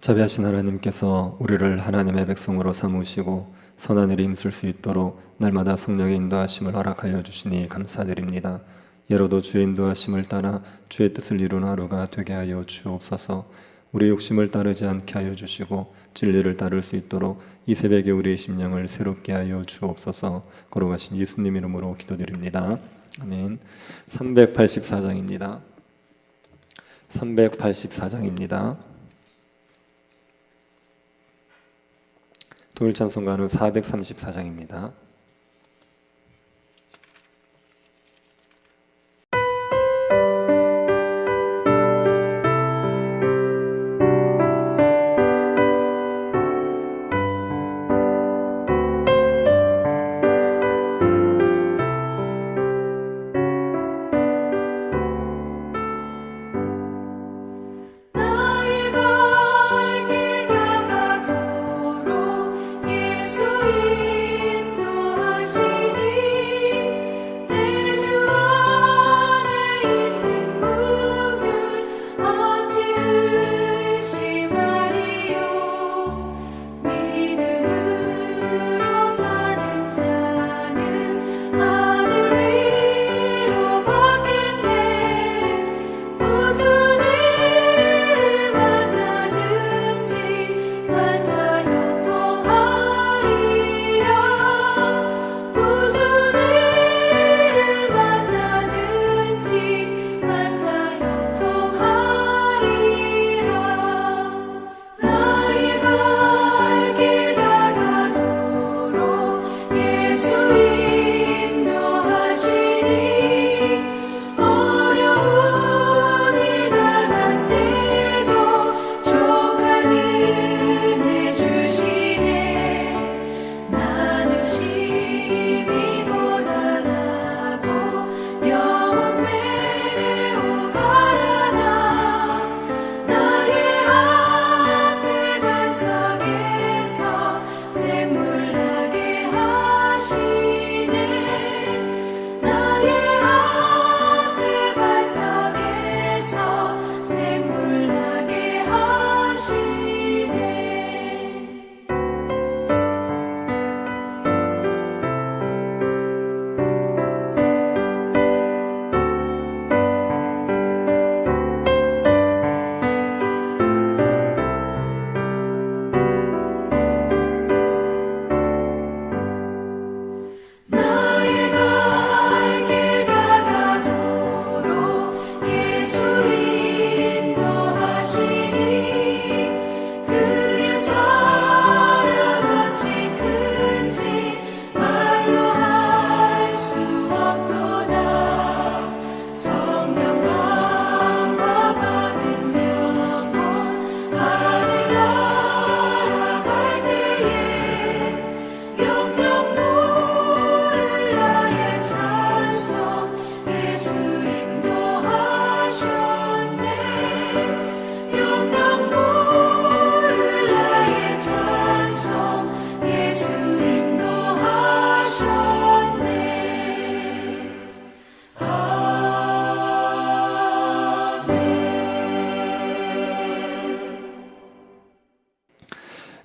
자비하신 하나님께서 우리를 하나님의 백성으로 삼으시고 선한 일에 힘쓸 수 있도록 날마다 성령의 인도하심을 허락하여 주시니 감사드립니다. 예로도 주의 인도하심을 따라 주의 뜻을 이루는 하루가 되게 하여 주옵소서. 우리 욕심을 따르지 않게 하여 주시고 진리를 따를 수 있도록 이 새벽에 우리의 심령을 새롭게 하여 주옵소서. 걸어가신 예수님 이름으로 기도드립니다. 아멘. 384장입니다. 384장입니다. 통일 찬송가는 434장입니다.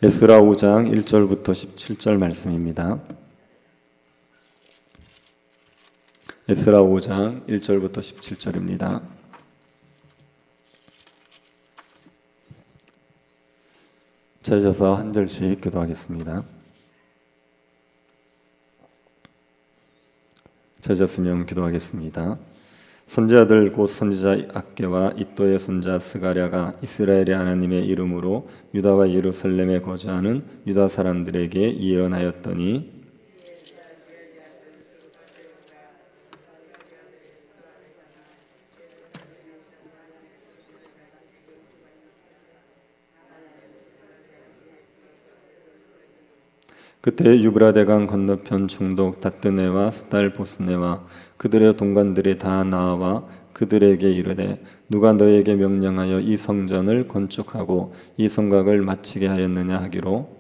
에스라 5장 1절부터 17절 말씀입니다. 에스라 5장 1절부터 17절입니다. 찾아서 한 절씩 기도하겠습니다. 찾았으면 기도하겠습니다. 선지자들 곧 선지자 악개와 이또의 손자 스가랴가 이스라엘의 하나님의 이름으로 유다와 예루살렘에 거주하는 유다 사람들에게 예언하였더니 그때 유브라데강 건너편 총독 다뜨네와 스달보스네와 그들의 동관들이 다 나와 그들에게 이르되 누가 너에게 명령하여 이 성전을 건축하고 이 성곽을 마치게 하였느냐 하기로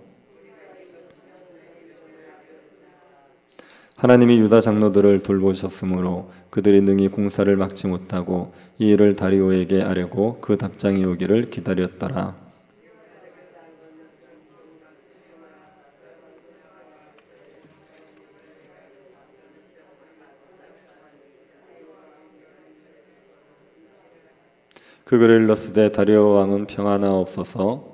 하나님이 유다 장로들을 돌보셨으므로 그들이 능히 공사를 막지 못하고 이 일을 다리오에게 아뢰고 그 답장이 오기를 기다렸더라. 그 글을 일렀으되 다리오 왕은 평안하옵소서.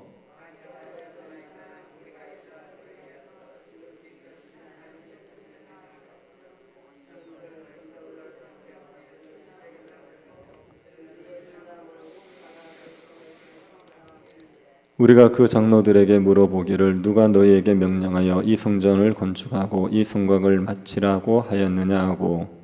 우리가 그 장로들에게 물어보기를 누가 너희에게 명령하여 이 성전을 건축하고 이 성곽을 마치라고 하였느냐 하고,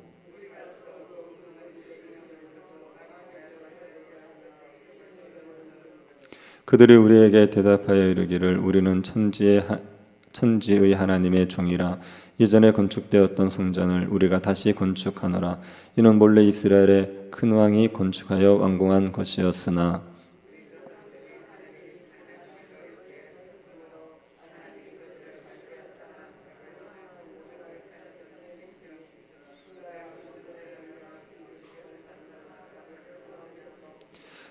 그들이 우리에게 대답하여 이르기를 우리는 천지의 하나님의 종이라. 이전에 건축되었던 성전을 우리가 다시 건축하노라. 이는 본래 이스라엘의 큰 왕이 건축하여 완공한 것이었으나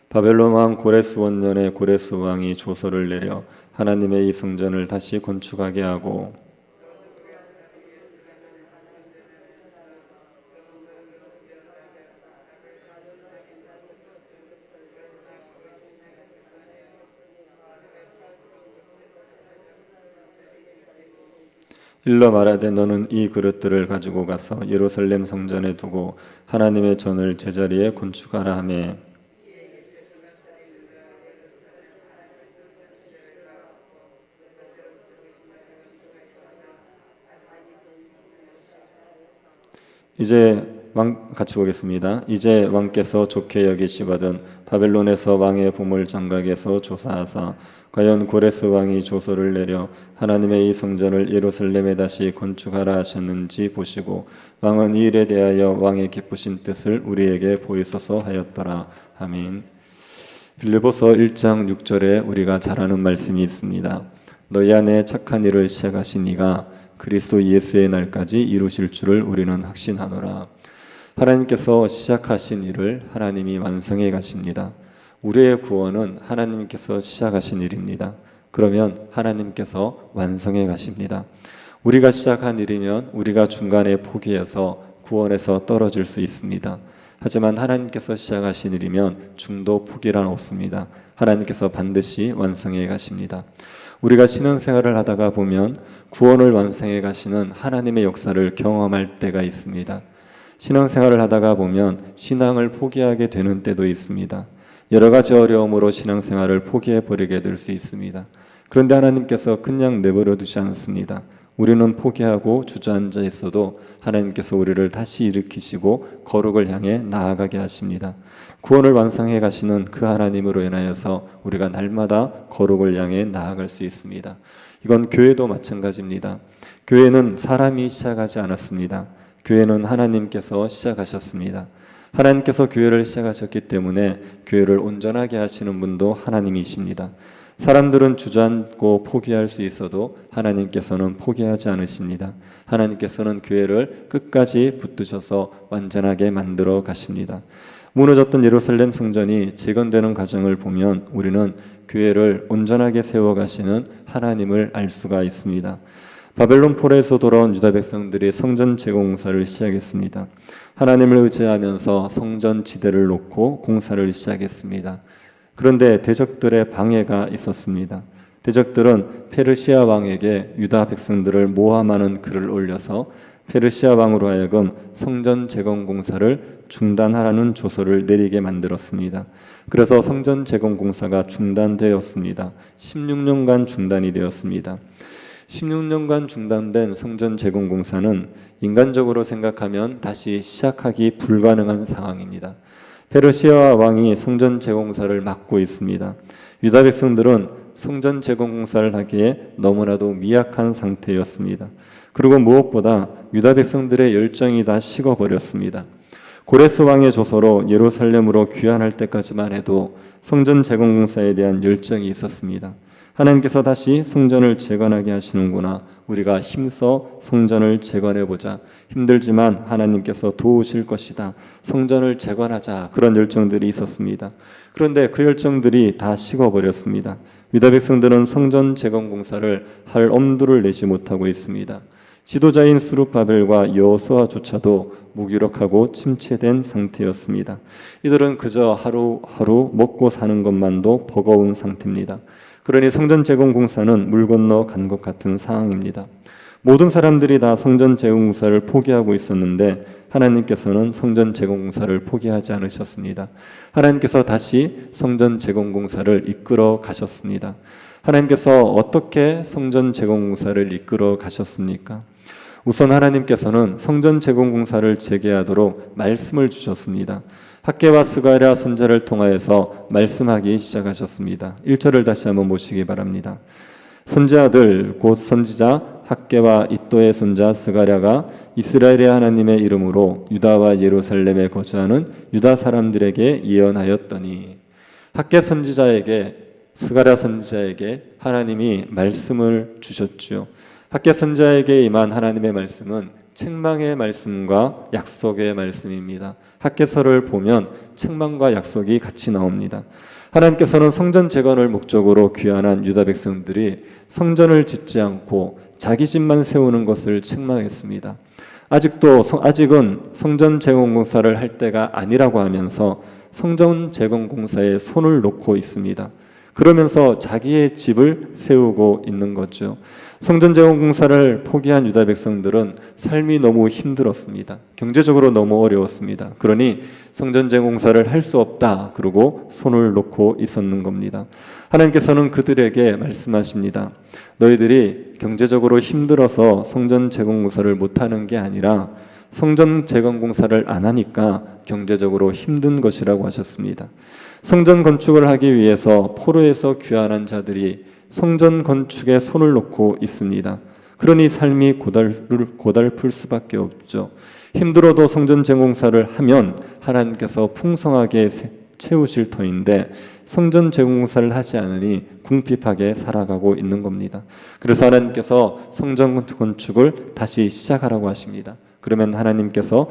바벨론 왕 고레스 원년에 고레스 왕이 조서를 내려 하나님의 이 성전을 다시 건축하게 하고, 일러 말하되 너는 이 그릇들을 가지고 가서 예루살렘 성전에 두고 하나님의 전을 제자리에 건축하라 하며, 같이 보겠습니다. 이제 왕께서 좋게 여기시거든 바벨론에서 왕의 보물 장각에서 조사하사 과연 고레스 왕이 조서를 내려 하나님의 이 성전을 예루살렘에 다시 건축하라 하셨는지 보시고 왕은 이 일에 대하여 왕의 기쁘신 뜻을 우리에게 보이소서 하였더라. 아멘. 빌립보서 1장 6절에 우리가 잘 아는 말씀이 있습니다. 너희 안에 착한 일을 시작하신 이가 그리스도 예수의 날까지 이루실 줄을 우리는 확신하노라. 하나님께서 시작하신 일을 하나님이 완성해 가십니다. 우리의 구원은 하나님께서 시작하신 일입니다. 그러면 하나님께서 완성해 가십니다. 우리가 시작한 일이면 우리가 중간에 포기해서 구원에서 떨어질 수 있습니다. 하지만 하나님께서 시작하신 일이면 중도 포기란 없습니다. 하나님께서 반드시 완성해 가십니다. 우리가 신앙생활을 하다가 보면 구원을 완성해 가시는 하나님의 역사를 경험할 때가 있습니다. 신앙생활을 하다가 보면 신앙을 포기하게 되는 때도 있습니다. 여러 가지 어려움으로 신앙생활을 포기해 버리게 될 수 있습니다. 그런데 하나님께서 그냥 내버려 두지 않습니다. 우리는 포기하고 주저앉아 있어도 하나님께서 우리를 다시 일으키시고 거룩을 향해 나아가게 하십니다. 구원을 완성해 가시는 그 하나님으로 인하여서 우리가 날마다 거룩을 향해 나아갈 수 있습니다. 이건 교회도 마찬가지입니다. 교회는 사람이 시작하지 않았습니다. 교회는 하나님께서 시작하셨습니다. 하나님께서 교회를 시작하셨기 때문에 교회를 온전하게 하시는 분도 하나님이십니다. 사람들은 주저앉고 포기할 수 있어도 하나님께서는 포기하지 않으십니다. 하나님께서는 교회를 끝까지 붙드셔서 완전하게 만들어 가십니다. 무너졌던 예루살렘 성전이 재건되는 과정을 보면 우리는 교회를 온전하게 세워가시는 하나님을 알 수가 있습니다. 바벨론 포로에서 돌아온 유다 백성들이 성전 재건 공사를 시작했습니다. 하나님을 의지하면서 성전 지대를 놓고 공사를 시작했습니다. 그런데 대적들의 방해가 있었습니다. 대적들은 페르시아 왕에게 유다 백성들을 모함하는 글을 올려서 페르시아 왕으로 하여금 성전 재건 공사를 중단하라는 조서를 내리게 만들었습니다. 그래서 성전 재건 공사가 중단되었습니다. 16년간 중단이 되었습니다. 16년간 중단된 성전 재건 공사는 인간적으로 생각하면 다시 시작하기 불가능한 상황입니다. 페르시아 왕이 성전 재건공사를 막고 있습니다. 유다 백성들은 성전 재건공사를 하기에 너무나도 미약한 상태였습니다. 그리고 무엇보다 유다 백성들의 열정이 다 식어버렸습니다. 고레스 왕의 조서로 예루살렘으로 귀환할 때까지만 해도 성전 재건공사에 대한 열정이 있었습니다. 하나님께서 다시 성전을 재건하게 하시는구나. 우리가 힘써 성전을 재건해보자. 힘들지만 하나님께서 도우실 것이다. 성전을 재건하자. 그런 열정들이 있었습니다. 그런데 그 열정들이 다 식어버렸습니다. 유다 백성들은 성전 재건 공사를 할 엄두를 내지 못하고 있습니다. 지도자인 스룹바벨과 여호수아조차도 무기력하고 침체된 상태였습니다. 이들은 그저 하루하루 먹고 사는 것만도 버거운 상태입니다. 그러니 성전 재건 공사는 물 건너 간 것 같은 상황입니다. 모든 사람들이 다 성전 재건 공사를 포기하고 있었는데 하나님께서는 성전 재건 공사를 포기하지 않으셨습니다. 하나님께서 다시 성전 재건 공사를 이끌어 가셨습니다. 하나님께서 어떻게 성전 재건 공사를 이끌어 가셨습니까? 우선 하나님께서는 성전 재건 공사를 재개하도록 말씀을 주셨습니다. 학개와 스가랴 선지자를 통하여서 말씀하기 시작하셨습니다. 1절을 다시 한번 보시기 바랍니다. 선지자들 곧 선지자 학개와 이또의 손자 스가랴가 이스라엘의 하나님의 이름으로 유다와 예루살렘에 거주하는 유다 사람들에게 예언하였더니, 학개 선지자에게 스가랴 선지자에게 하나님이 말씀을 주셨죠. 학개 선지자에게 임한 하나님의 말씀은 책망의 말씀과 약속의 말씀입니다. 학개서를 보면 책망과 약속이 같이 나옵니다. 하나님께서는 성전 재건을 목적으로 귀환한 유다 백성들이 성전을 짓지 않고 자기 집만 세우는 것을 책망했습니다. 아직은 성전 재건 공사를 할 때가 아니라고 하면서 성전 재건 공사에 손을 놓고 있습니다. 그러면서 자기의 집을 세우고 있는 거죠. 성전 재건 공사를 포기한 유다 백성들은 삶이 너무 힘들었습니다. 경제적으로 너무 어려웠습니다. 그러니 성전 재건 공사를 할 수 없다 그러고 손을 놓고 있었는 겁니다. 하나님께서는 그들에게 말씀하십니다. 너희들이 경제적으로 힘들어서 성전 재건 공사를 못하는 게 아니라 성전 재건 공사를 안 하니까 경제적으로 힘든 것이라고 하셨습니다. 성전 건축을 하기 위해서 포로에서 귀환한 자들이 성전 건축에 손을 놓고 있습니다. 그러니 삶이 고달플 수밖에 없죠. 힘들어도 성전 재공사를 하면 하나님께서 풍성하게 채우실 터인데 성전 재공사를 하지 않으니 궁핍하게 살아가고 있는 겁니다. 그래서 하나님께서 성전 건축을 다시 시작하라고 하십니다. 그러면 하나님께서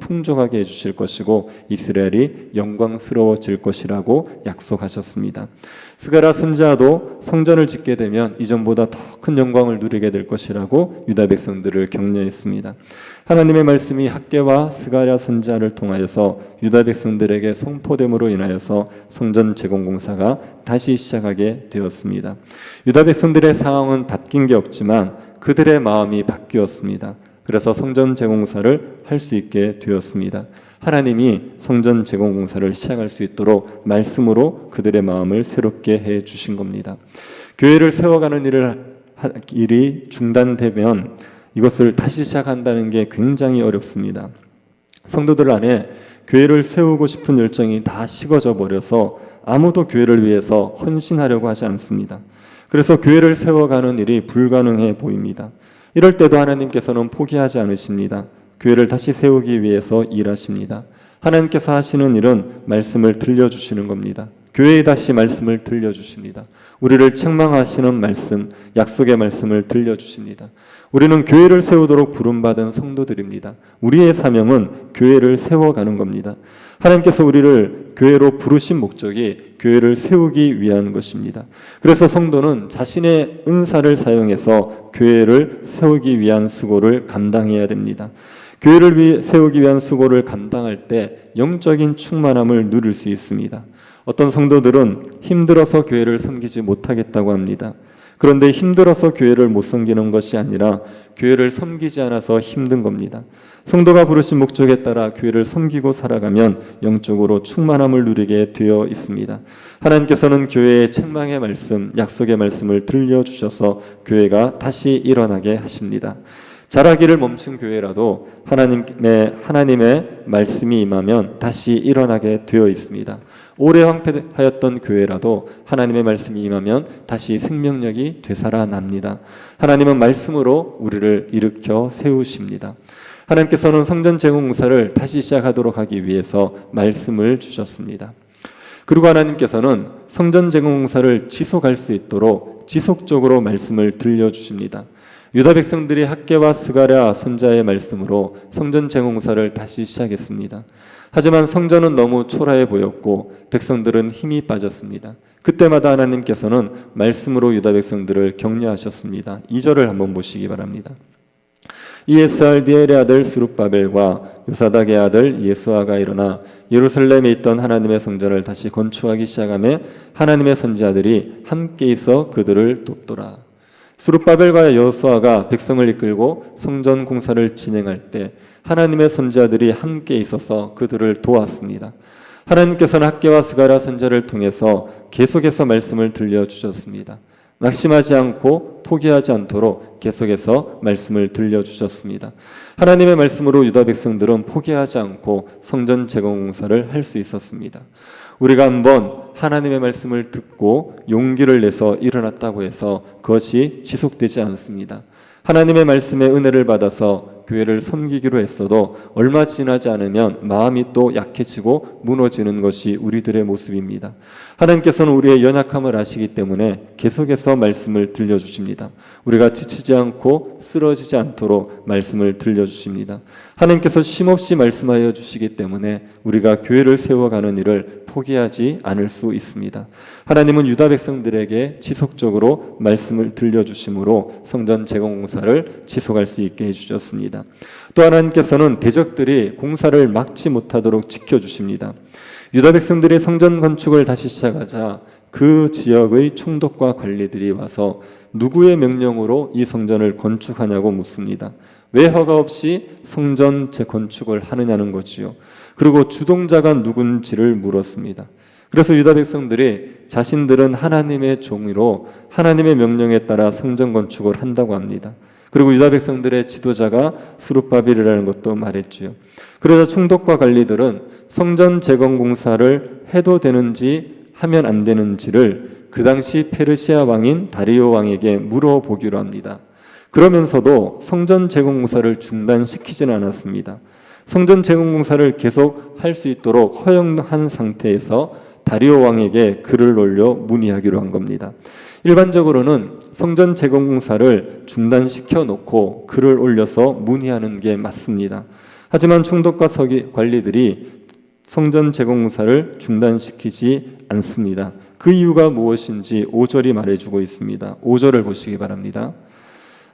풍족하게 해주실 것이고 이스라엘이 영광스러워질 것이라고 약속하셨습니다. 스가랴 선지자도 성전을 짓게 되면 이전보다 더 큰 영광을 누리게 될 것이라고 유다 백성들을 격려했습니다. 하나님의 말씀이 학개와 스가랴 선지자를 통하여서 유다 백성들에게 선포됨으로 인하여서 성전 재건 공사가 다시 시작하게 되었습니다. 유다 백성들의 상황은 바뀐 게 없지만 그들의 마음이 바뀌었습니다. 그래서 성전 재건공사를 할 수 있게 되었습니다. 하나님이 성전 재건공사를 시작할 수 있도록 말씀으로 그들의 마음을 새롭게 해 주신 겁니다. 교회를 세워가는 일이 중단되면 이것을 다시 시작한다는 게 굉장히 어렵습니다. 성도들 안에 교회를 세우고 싶은 열정이 다 식어져 버려서 아무도 교회를 위해서 헌신하려고 하지 않습니다. 그래서 교회를 세워가는 일이 불가능해 보입니다. 이럴 때도 하나님께서는 포기하지 않으십니다. 교회를 다시 세우기 위해서 일하십니다. 하나님께서 하시는 일은 말씀을 들려주시는 겁니다. 교회에 다시 말씀을 들려주십니다. 우리를 책망하시는 말씀, 약속의 말씀을 들려주십니다. 우리는 교회를 세우도록 부름받은 성도들입니다. 우리의 사명은 교회를 세워가는 겁니다. 하나님께서 우리를 교회로 부르신 목적이 교회를 세우기 위한 것입니다. 그래서 성도는 자신의 은사를 사용해서 교회를 세우기 위한 수고를 감당해야 됩니다. 교회를 세우기 위한 수고를 감당할 때 영적인 충만함을 누릴 수 있습니다. 어떤 성도들은 힘들어서 교회를 섬기지 못하겠다고 합니다. 그런데 힘들어서 교회를 못 섬기는 것이 아니라 교회를 섬기지 않아서 힘든 겁니다. 성도가 부르신 목적에 따라 교회를 섬기고 살아가면 영적으로 충만함을 누리게 되어 있습니다. 하나님께서는 교회의 책망의 말씀, 약속의 말씀을 들려주셔서 교회가 다시 일어나게 하십니다. 자라기를 멈춘 교회라도 하나님의 말씀이 임하면 다시 일어나게 되어 있습니다. 오래 황폐하였던 교회라도 하나님의 말씀이 임하면 다시 생명력이 되살아납니다. 하나님은 말씀으로 우리를 일으켜 세우십니다. 하나님께서는 성전 재건 공사를 다시 시작하도록 하기 위해서 말씀을 주셨습니다. 그리고 하나님께서는 성전 재건 공사를 지속할 수 있도록 지속적으로 말씀을 들려주십니다. 유다 백성들이 학개와 스가랴 선지자의 말씀으로 성전 재건 공사를 다시 시작했습니다. 하지만 성전은 너무 초라해 보였고 백성들은 힘이 빠졌습니다. 그때마다 하나님께서는 말씀으로 유다 백성들을 격려하셨습니다. 2절을 한번 보시기 바랍니다. 이에 스알디엘의 아들 스룹바벨과 요사닥의 아들 예수아가 일어나 예루살렘에 있던 하나님의 성전을 다시 건축하기 시작하며 하나님의 선지자들이 함께 있어 그들을 돕더라. 스룹바벨과 여호수아가 백성을 이끌고 성전 공사를 진행할 때 하나님의 선지자들이 함께 있어서 그들을 도왔습니다. 하나님께서는 학개와 스가랴 선지자를 통해서 계속해서 말씀을 들려주셨습니다. 낙심하지 않고 포기하지 않도록 계속해서 말씀을 들려주셨습니다. 하나님의 말씀으로 유다 백성들은 포기하지 않고 성전 재건 공사를 할 수 있었습니다. 우리가 한번 하나님의 말씀을 듣고 용기를 내서 일어났다고 해서 그것이 지속되지 않습니다. 하나님의 말씀의 은혜를 받아서 교회를 섬기기로 했어도 얼마 지나지 않으면 마음이 또 약해지고 무너지는 것이 우리들의 모습입니다. 하나님께서는 우리의 연약함을 아시기 때문에 계속해서 말씀을 들려주십니다. 우리가 지치지 않고 쓰러지지 않도록 말씀을 들려주십니다. 하나님께서 쉼없이 말씀하여 주시기 때문에 우리가 교회를 세워가는 일을 포기하지 않을 수 있습니다. 하나님은 유다 백성들에게 지속적으로 말씀을 들려주심으로 성전 재건 공사를 지속할 수 있게 해주셨습니다. 또 하나님께서는 대적들이 공사를 막지 못하도록 지켜주십니다. 유다 백성들이 성전 건축을 다시 시작하자 그 지역의 총독과 관리들이 와서 누구의 명령으로 이 성전을 건축하냐고 묻습니다. 왜 허가 없이 성전 재건축을 하느냐는 거지요. 그리고 주동자가 누군지를 물었습니다. 그래서 유다 백성들이 자신들은 하나님의 종으로 하나님의 명령에 따라 성전 건축을 한다고 합니다. 그리고 유다 백성들의 지도자가 스룹바벨이라는 것도 말했지요. 그러자 총독과 관리들은 성전 재건 공사를 해도 되는지 하면 안 되는지를 그 당시 페르시아 왕인 다리오 왕에게 물어보기로 합니다. 그러면서도 성전 재건 공사를 중단시키지는 않았습니다. 성전 재건 공사를 계속 할 수 있도록 허용한 상태에서 다리오 왕에게 글을 올려 문의하기로 한 겁니다. 일반적으로는 성전 재건 공사를 중단시켜 놓고 글을 올려서 문의하는 게 맞습니다. 하지만 총독과 관리들이 성전 재건 공사를 중단시키지 않습니다. 그 이유가 무엇인지 5절이 말해주고 있습니다. 5절을 보시기 바랍니다.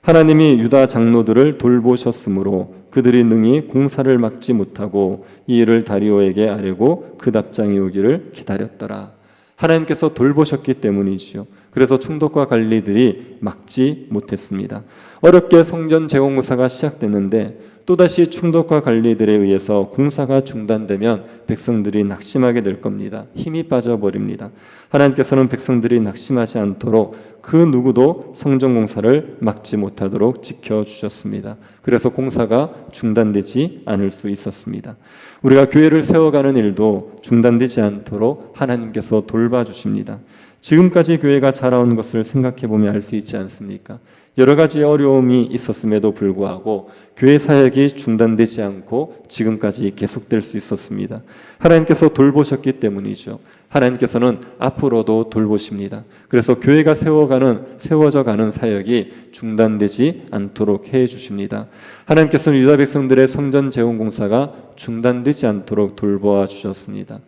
하나님이 유다 장로들을 돌보셨으므로 그들이 능히 공사를 막지 못하고 이 일을 다리오에게 아뢰고 그 답장이 오기를 기다렸더라. 하나님께서 돌보셨기 때문이지요. 그래서 총독과 관리들이 막지 못했습니다. 어렵게 성전 재건 공사가 시작됐는데 또다시 총독과 관리들에 의해서 공사가 중단되면 백성들이 낙심하게 될 겁니다. 힘이 빠져버립니다. 하나님께서는 백성들이 낙심하지 않도록 그 누구도 성전 공사를 막지 못하도록 지켜주셨습니다. 그래서 공사가 중단되지 않을 수 있었습니다. 우리가 교회를 세워가는 일도 중단되지 않도록 하나님께서 돌봐주십니다. 지금까지 교회가 자라온 것을 생각해 보면 알 수 있지 않습니까? 여러 가지 어려움이 있었음에도 불구하고 교회 사역이 중단되지 않고 지금까지 계속될 수 있었습니다. 하나님께서 돌보셨기 때문이죠. 하나님께서는 앞으로도 돌보십니다. 그래서 교회가 세워져 가는 사역이 중단되지 않도록 해 주십니다. 하나님께서는 유다 백성들의 성전 재건 공사가 중단되지 않도록 돌보아 주셨습니다.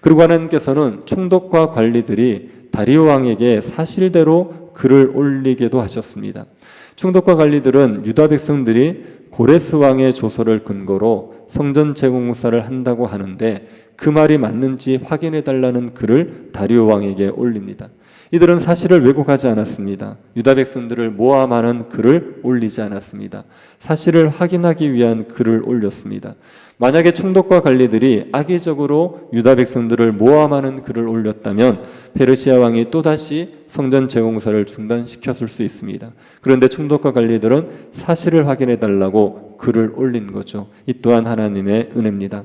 그리고 하나님께서는 총독과 관리들이 다리오 왕에게 사실대로 글을 올리게도 하셨습니다. 총독과 관리들은 유다 백성들이 고레스 왕의 조서를 근거로 성전 재건 공사를 한다고 하는데 그 말이 맞는지 확인해 달라는 글을 다리오 왕에게 올립니다. 이들은 사실을 왜곡하지 않았습니다. 유다 백성들을 모함하는 글을 올리지 않았습니다. 사실을 확인하기 위한 글을 올렸습니다. 만약에 총독과 관리들이 악의적으로 유다 백성들을 모함하는 글을 올렸다면 페르시아 왕이 또다시 성전 재건공사를 중단시켰을 수 있습니다. 그런데 총독과 관리들은 사실을 확인해 달라고 글을 올린 거죠. 이 또한 하나님의 은혜입니다.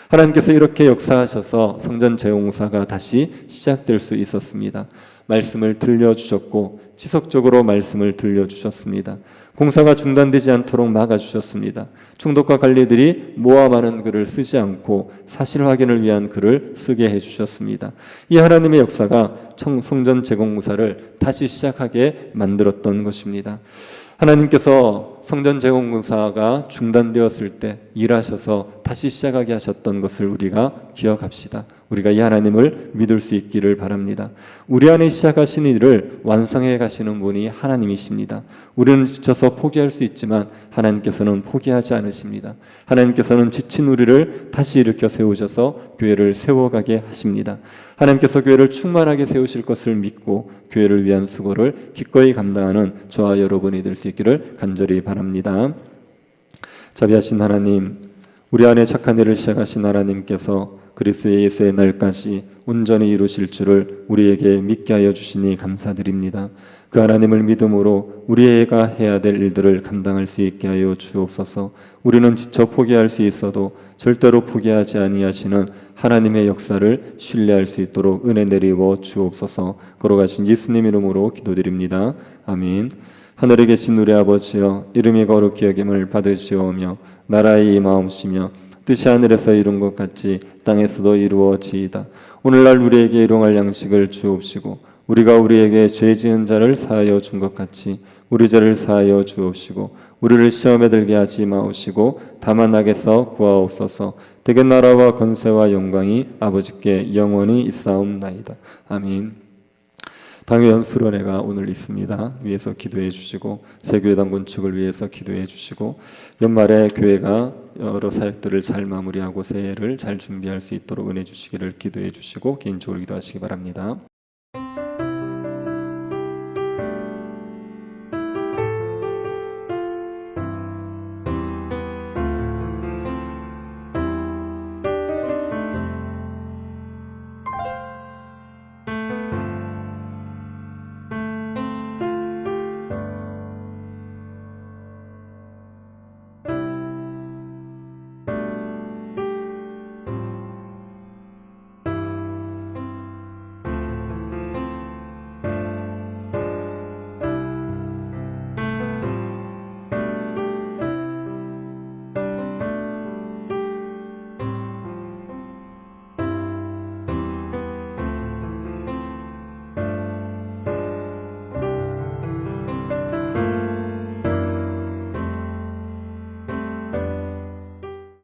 하나님께서 이렇게 역사하셔서 성전 재건공사가 다시 시작될 수 있었습니다. 말씀을 들려주셨고 지속적으로 말씀을 들려주셨습니다. 공사가 중단되지 않도록 막아주셨습니다. 총독과 관리들이 모함하는 글을 쓰지 않고 사실 확인을 위한 글을 쓰게 해주셨습니다. 이 하나님의 역사가 성전 재건공사를 다시 시작하게 만들었던 것입니다. 하나님께서 성전 재건공사가 중단되었을 때 일하셔서 다시 시작하게 하셨던 것을 우리가 기억합시다. 우리가 이 하나님을 믿을 수 있기를 바랍니다. 우리 안에 시작하신 일을 완성해 가시는 분이 하나님이십니다. 우리는 지쳐서 포기할 수 있지만 하나님께서는 포기하지 않으십니다. 하나님께서는 지친 우리를 다시 일으켜 세우셔서 교회를 세워가게 하십니다. 하나님께서 교회를 충만하게 세우실 것을 믿고 교회를 위한 수고를 기꺼이 감당하는 저와 여러분이 될 수 있기를 간절히 바랍니다. 자비하신 하나님, 우리 안에 착한 일을 시작하신 하나님께서 그리스도 예수의 날까지 온전히 이루실 줄을 우리에게 믿게 하여 주시니 감사드립니다. 그 하나님을 믿음으로 우리가 해야 될 일들을 감당할 수 있게 하여 주옵소서. 우리는 지쳐 포기할 수 있어도 절대로 포기하지 아니하시는 하나님의 역사를 신뢰할 수 있도록 은혜 내리워 주옵소서. 걸어가신 예수님 이름으로 기도드립니다. 아멘. 하늘에 계신 우리 아버지여, 이름이 거룩히 여김을 받으시오며 나라의 임하옵시며 뜻이 하늘에서 이룬 것 같이 땅에서도 이루어지이다. 오늘날 우리에게 일용할 양식을 주옵시고 우리가 우리에게 죄 지은 자를 사하여 준 것 같이 우리 죄를 사하여 주옵시고 우리를 시험에 들게 하지 마옵시고 다만 악에서 구하옵소서. 대개 나라와 권세와 영광이 아버지께 영원히 있사옵나이다. 아멘. 당회원 수련회가 오늘 있습니다. 위에서 기도해 주시고 새교회당 건축을 위해서 기도해 주시고 연말에 교회가 여러 사역들을 잘 마무리하고 새해를 잘 준비할 수 있도록 은혜 주시기를 기도해 주시고 개인적으로 기도하시기 바랍니다.